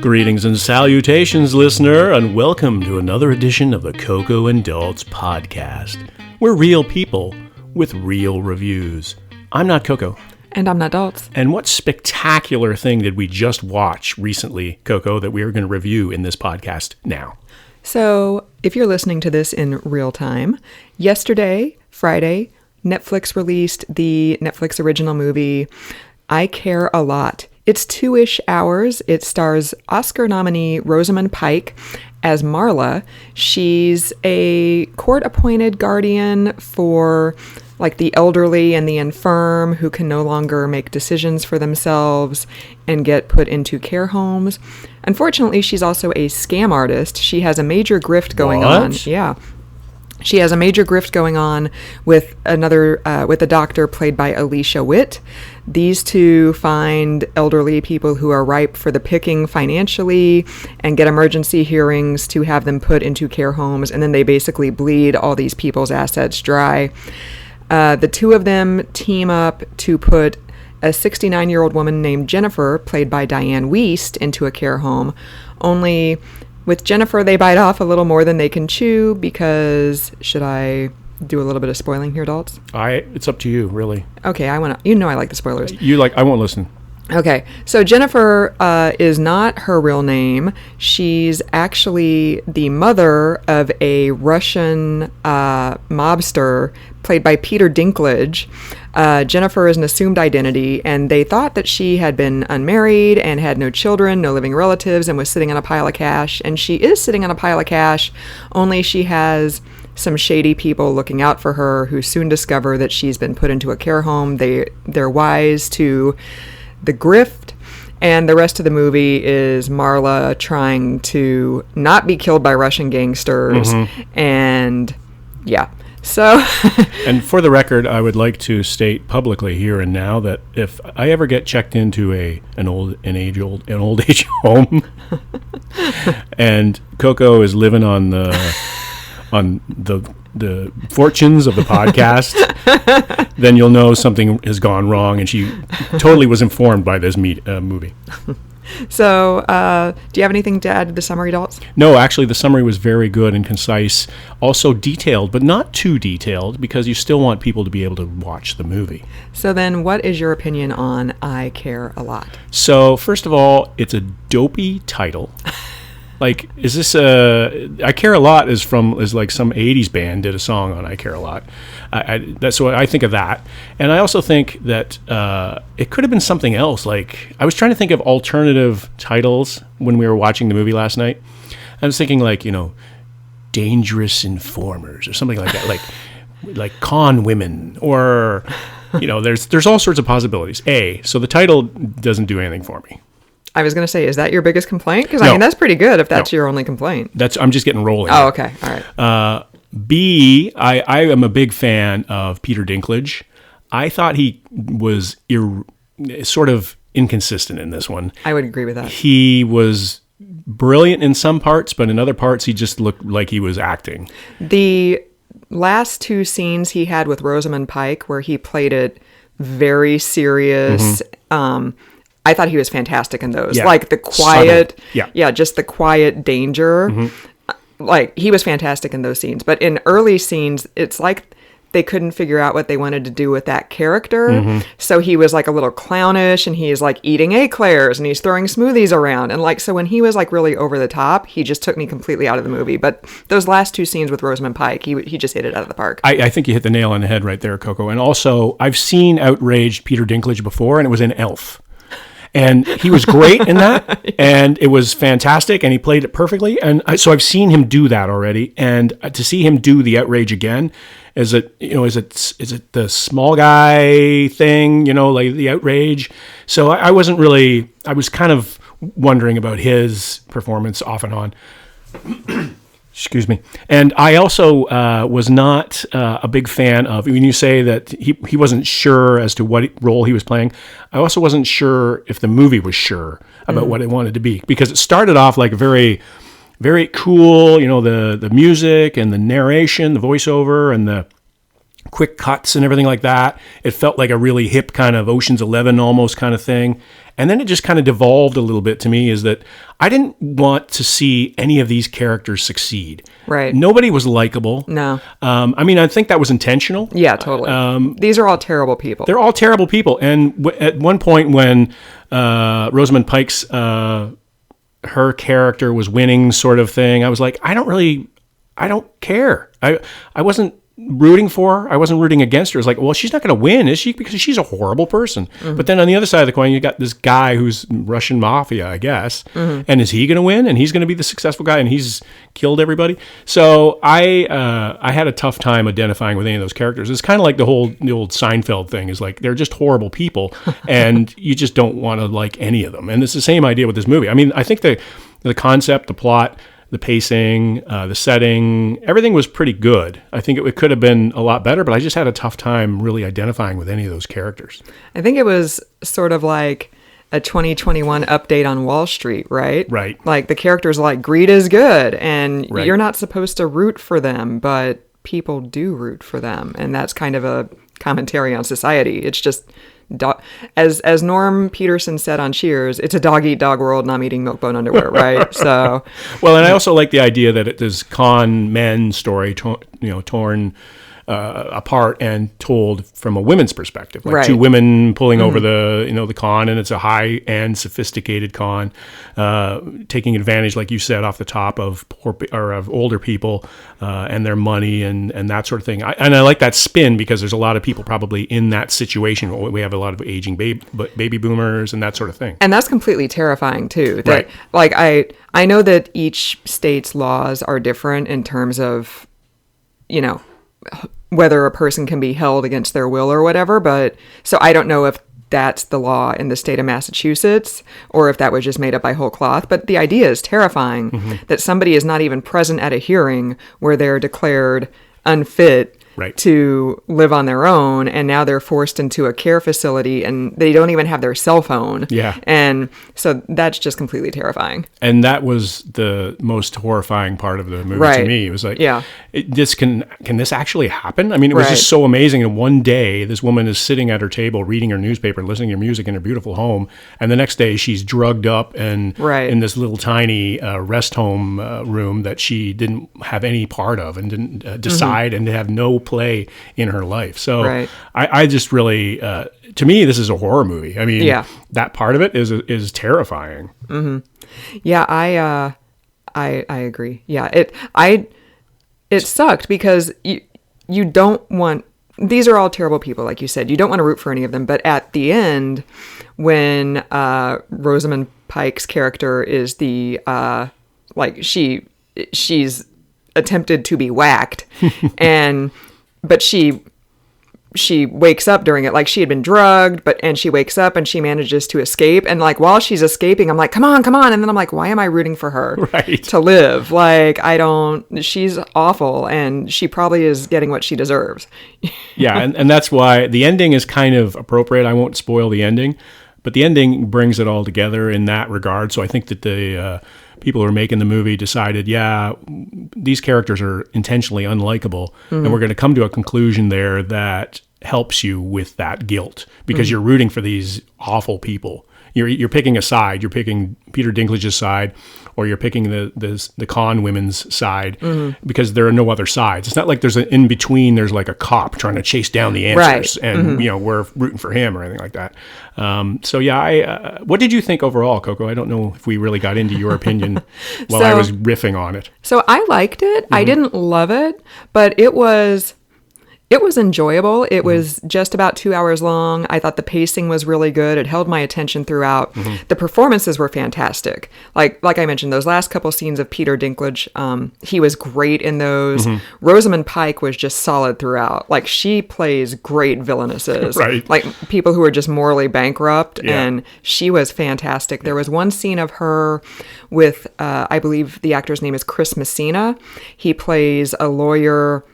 Greetings and salutations, listener, and welcome to another edition of the Coco and Daltz podcast. We're real people with real reviews. I'm not Coco. And I'm not Daltz. And what spectacular thing did we just watch recently, Coco, that we are going to review in this podcast now? So, if you're listening to this in real time, yesterday, Friday, Netflix released the Netflix original movie, I Care a Lot. It's 2-ish hours. It stars Oscar nominee Rosamund Pike as Marla. She's a court-appointed guardian for like the elderly and the infirm who can no longer make decisions for themselves and get put into care homes. Unfortunately, she's also a scam artist. She has a major grift going on. Yeah. She has a major grift going on with with a doctor played by Alicia Witt. These two find elderly people who are ripe for the picking financially and get emergency hearings to have them put into care homes, and then they basically bleed all these people's assets dry. The two of them team up to put a 69-year-old woman named Jennifer, played by Diane Wiest, into a care home. Only with Jennifer, they bite off a little more than they can chew because, should I do a little bit of spoiling here, Daltz? It's up to you, really. Okay, I like the spoilers. I won't listen. Okay, so Jennifer is not her real name. She's actually the mother of a Russian mobster played by Peter Dinklage. Jennifer is an assumed identity, and they thought that she had been unmarried and had no children, no living relatives, and was sitting on a pile of cash. And she is sitting on a pile of cash, only she has some shady people looking out for her who soon discover that she's been put into a care home. They're wise to the grift, and the rest of the movie is Marla trying to not be killed by Russian gangsters, and yeah. So, and for the record, I would like to state publicly here and now that if I ever get checked into an old age home, and Coco is living on the fortunes of the podcast, then you'll know something has gone wrong, and she totally was informed by this movie. So, do you have anything to add to the summary, Daltz? No, actually, the summary was very good and concise, also detailed, but not too detailed, because you still want people to be able to watch the movie. So then, what is your opinion on I Care a Lot? So, first of all, it's a dopey title. Like, is this I Care a Lot is like some 80s band did a song on I Care a Lot. That's what I think of that. And I also think that it could have been something else. Like, I was trying to think of alternative titles when we were watching the movie last night. I was thinking like, Dangerous Informers or something like that. like Con Women, or, there's all sorts of possibilities. So the title doesn't do anything for me. I was going to say, is that your biggest complaint? Because, I mean, that's pretty good if that's your only complaint. I'm just getting rolling. Oh, okay. All right. B, I am a big fan of Peter Dinklage. I thought he was sort of inconsistent in this one. I would agree with that. He was brilliant in some parts, but in other parts, he just looked like he was acting. The last two scenes he had with Rosamund Pike, where he played it very serious, I thought he was fantastic in those. Yeah. Like the quiet, just the quiet danger. Like, he was fantastic in those scenes. But in early scenes, it's like they couldn't figure out what they wanted to do with that character. So he was like a little clownish, and he's like eating eclairs, and he's throwing smoothies around. And like, so when he was like really over the top, he just took me completely out of the movie. But those last two scenes with Rosamund Pike, he just hit it out of the park. I think you hit the nail on the head right there, Coco. And also, I've seen outraged Peter Dinklage before, and it was in Elf. And he was great in that, and it was fantastic, and he played it perfectly. And so I've seen him do that already, and to see him do the outrage again, is it the small guy thing, like the outrage? So I was kind of wondering about his performance off and on. Excuse me. And I also was not a big fan of, when you say that he wasn't sure as to what role he was playing, I also wasn't sure if the movie was sure about what it wanted to be. Because it started off like very, very cool, the music and the narration, the voiceover and the quick cuts and everything like that. It felt like a really hip kind of Ocean's 11 almost kind of thing. And then it just kind of devolved a little bit to me, is that I didn't want to see any of these characters succeed. Right. Nobody was likable. No. I mean, I think that was intentional. Yeah, totally. These are all terrible people. They're all terrible people. And at one point when Rosamund Pike's, her character was winning sort of thing, I was like, I don't care. I wasn't rooting for her. I wasn't rooting against her. It's like, well, she's not going to win, is she? Because she's a horrible person. Mm-hmm. But then on the other side of the coin, you got this guy who's Russian mafia, I guess. Mm-hmm. And is he going to win? And he's going to be the successful guy, and he's killed everybody. So I had a tough time identifying with any of those characters. It's kind of like the old Seinfeld thing, is like, they're just horrible people, and you just don't want to like any of them. And it's the same idea with this movie. I mean, I think the concept, the plot, the pacing, the setting, everything was pretty good. I think it could have been a lot better, but I just had a tough time really identifying with any of those characters. I think it was sort of like a 2021 update on Wall Street, right? Right. Like the characters like, greed is good, and right. You're not supposed to root for them, but people do root for them. And that's kind of a commentary on society. It's just... As Norm Peterson said on Cheers, it's a dog-eat-dog world, and I'm eating milk-bone underwear, right? So, well, and I also like the idea that it is con men story, torn apart and told from a women's perspective, like right. two women pulling over the con, and it's a high-end, sophisticated con, taking advantage, like you said, off the top of of older people and their money and that sort of thing. I like that spin, because there's a lot of people probably in that situation. We have a lot of aging baby boomers and that sort of thing. And that's completely terrifying too. That, right. Like I know that each state's laws are different in terms of, whether a person can be held against their will or whatever, but so I don't know if that's the law in the state of Massachusetts or if that was just made up by whole cloth, but the idea is terrifying that somebody is not even present at a hearing where they're declared unfit right. to live on their own, and now they're forced into a care facility and they don't even have their cell phone. Yeah. And so that's just completely terrifying. And that was the most horrifying part of the movie right. to me. It was like, yeah. Can this actually happen? I mean, it was right. just so amazing. And one day, this woman is sitting at her table reading her newspaper and listening to music in her beautiful home. And the next day, she's drugged up and right. in this little tiny rest home room that she didn't have any part of and didn't decide and have no play in her life. So right. I just really, to me, this is a horror movie. I mean, yeah. that part of it is terrifying. Mm-hmm. Yeah, I agree. Yeah, it sucked because you don't want, these are all terrible people, like you said. You don't want to root for any of them. But at the end, when Rosamund Pike's character is the she's attempted to be whacked, but she wakes up during it, like she had been drugged, and she wakes up and she manages to escape. And like while she's escaping, I'm like, come on. And then I'm like, why am I rooting for her right. to live? Like, she's awful, and she probably is getting what she deserves. Yeah. And that's why the ending is kind of appropriate. I won't spoil the ending, but the ending brings it all together in that regard. So I think that the people who are making the movie decided, these characters are intentionally unlikable, and we're going to come to a conclusion there that helps you with that guilt, because you're rooting for these awful people. You're picking a side. You're picking Peter Dinklage's side, or you're picking the con women's side, because there are no other sides. It's not like there's an in between. There's like a cop trying to chase down the answers, right. and we're rooting for him or anything like that. So yeah, what did you think overall, Coco? I don't know if we really got into your opinion while I was riffing on it. So I liked it. I didn't love it, but it was enjoyable. It was just about 2 hours long. I thought the pacing was really good. It held my attention throughout. The performances were fantastic. Like I mentioned, those last couple scenes of Peter Dinklage, he was great in those. Rosamund Pike was just solid throughout. Like, she plays great villainesses. Right. Like people who are just morally bankrupt, and she was fantastic. There was one scene of her with, I believe the actor's name is Chris Messina. He plays a lawyer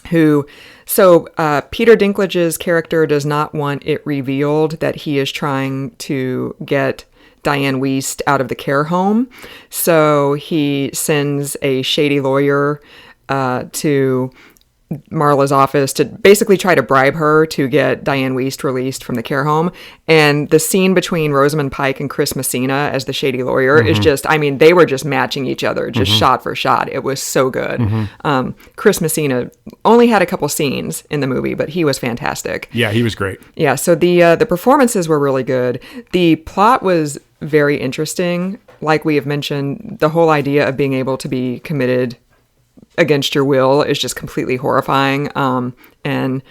who... So Peter Dinklage's character does not want it revealed that he is trying to get Diane Wiest out of the care home. So he sends a shady lawyer to Marla's office to basically try to bribe her to get Diane Wiest released from the care home. And the scene between Rosamund Pike and Chris Messina as the shady lawyer is just, I mean, they were just matching each other, just shot for shot. It was so good. Chris Messina only had a couple scenes in the movie, but he was fantastic. Yeah, he was great. Yeah, so the performances were really good. The plot was very interesting. Like we have mentioned, the whole idea of being able to be committed against your will is just completely horrifying. And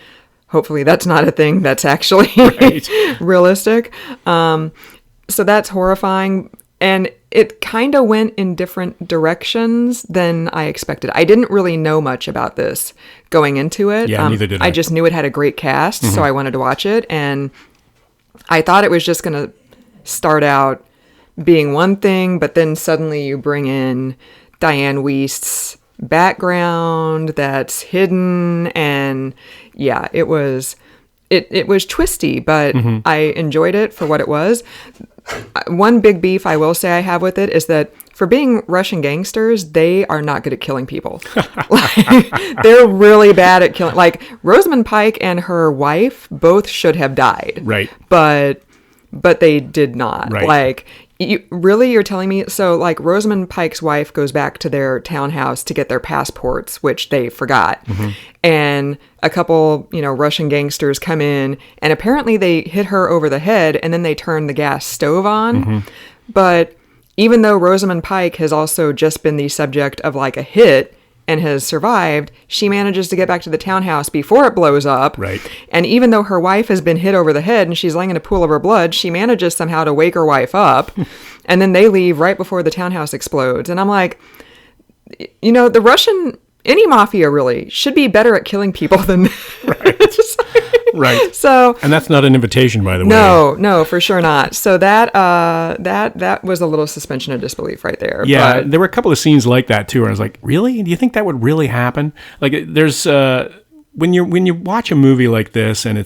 hopefully that's not a thing that's actually realistic. So that's horrifying. And it kind of went in different directions than I expected. I didn't really know much about this going into it. Yeah, neither did I. I just knew it had a great cast, so I wanted to watch it. And I thought it was just going to start out being one thing, but then suddenly you bring in Diane Wiest's background that's hidden, and yeah, it was twisty, but I enjoyed it for what it was. One big beef I will say I have with it is that for being Russian gangsters, they are not good at killing people. They're really bad at killing. Like Rosamund Pike and her wife both should have died, Right. But they did not. Right. Like, you're telling me? So, like, Rosamund Pike's wife goes back to their townhouse to get their passports, which they forgot. And a couple, Russian gangsters come in, and apparently they hit her over the head, and then they turn the gas stove on. But even though Rosamund Pike has also just been the subject of, like, a hit and has survived, she manages to get back to the townhouse before it blows up. Right. And even though her wife has been hit over the head and she's laying in a pool of her blood, she manages somehow to wake her wife up. And then they leave right before the townhouse explodes. And I'm like, the Russian, any mafia really, should be better at killing people than... Right. Right. So, and that's not an invitation, by the way. No, for sure not. So that was a little suspension of disbelief right there. Yeah, but there were a couple of scenes like that too, where I was like, really? Do you think that would really happen? Like, there's when you watch a movie like this and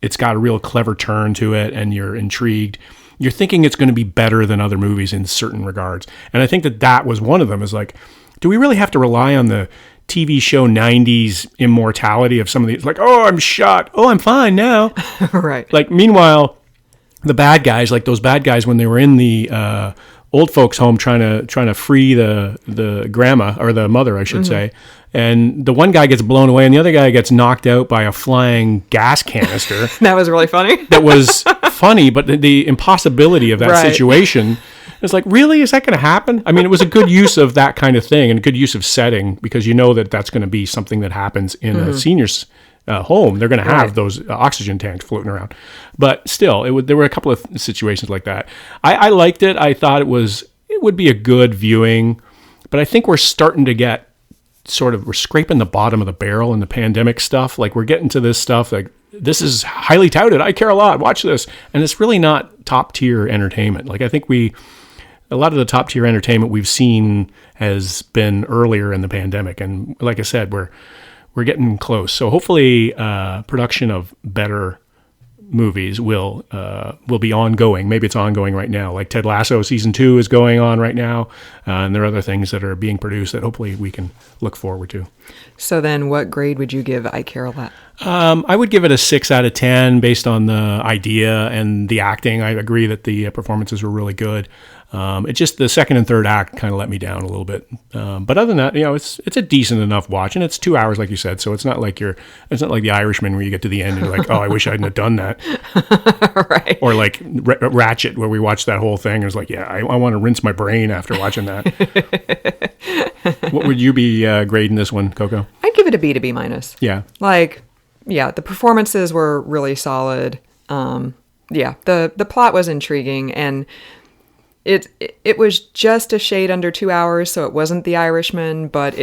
it's got a real clever turn to it, and you're intrigued, you're thinking it's going to be better than other movies in certain regards. And I think that was one of them. Is like, do we really have to rely on the TV show 90s immortality of some of these? Like, oh, I'm shot. Oh, I'm fine now. Right. Like, meanwhile, the bad guys, like those bad guys when they were in the old folks' home trying to free the grandma, or the mother, I should say, and the one guy gets blown away and the other guy gets knocked out by a flying gas canister. That was really funny. That was funny, but the impossibility of that situation. It's like, really? Is that going to happen? I mean, it was a good use of that kind of thing, and a good use of setting, because you know that's going to be something that happens in a senior's home. They're going to have those oxygen tanks floating around. But still, there were a couple of situations like that. I liked it. I thought it would be a good viewing, but I think we're starting to get we're scraping the bottom of the barrel in the pandemic stuff. Like, we're getting to this stuff, like, this is highly touted. I care a lot. Watch this. And it's really not top tier entertainment. Like, I think a lot of the top tier entertainment we've seen has been earlier in the pandemic. And like I said, we're getting close. So hopefully production of better movies will be ongoing. Maybe it's ongoing right now. Like Ted Lasso season 2 is going on right now. And there are other things that are being produced that hopefully we can look forward to. So then what grade would you give I Care a Lot? I would give it a 6 out of 10 based on the idea and the acting. I agree that the performances were really good. It just, the second and third act kind of let me down a little bit. But other than that, it's a decent enough watch, and it's 2 hours, like you said. So it's not like The Irishman where you get to the end and you're like, oh, I wish I hadn't have done that. Right. Or like Ratchet, where we watched that whole thing and it was like, yeah, I want to rinse my brain after watching that. What would you be grading this one, Coco? I'd give it a B to B minus. Yeah. Like, yeah, the performances were really solid. The plot was intriguing, and it was just a shade under 2 hours, so it wasn't The Irishman, but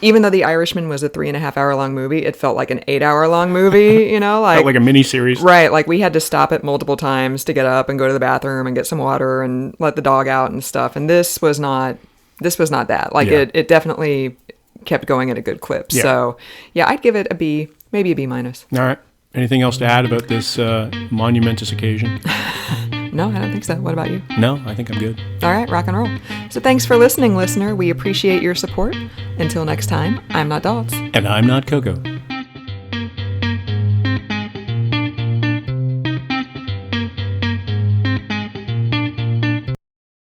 even though The Irishman was a 3.5 hour long movie, it felt like an 8 hour long movie, Felt like a mini series. Right. Like, we had to stop it multiple times to get up and go to the bathroom and get some water and let the dog out and stuff. And this was not that. Like, it definitely kept going at a good clip. Yeah. So yeah, I'd give it a B, maybe a B minus. All right. Anything else to add about this monumentous occasion? No, I don't think so. What about you? No, I think I'm good. All right, rock and roll. So thanks for listening, listener. We appreciate your support. Until next time, I'm not Dots. And I'm not Coco.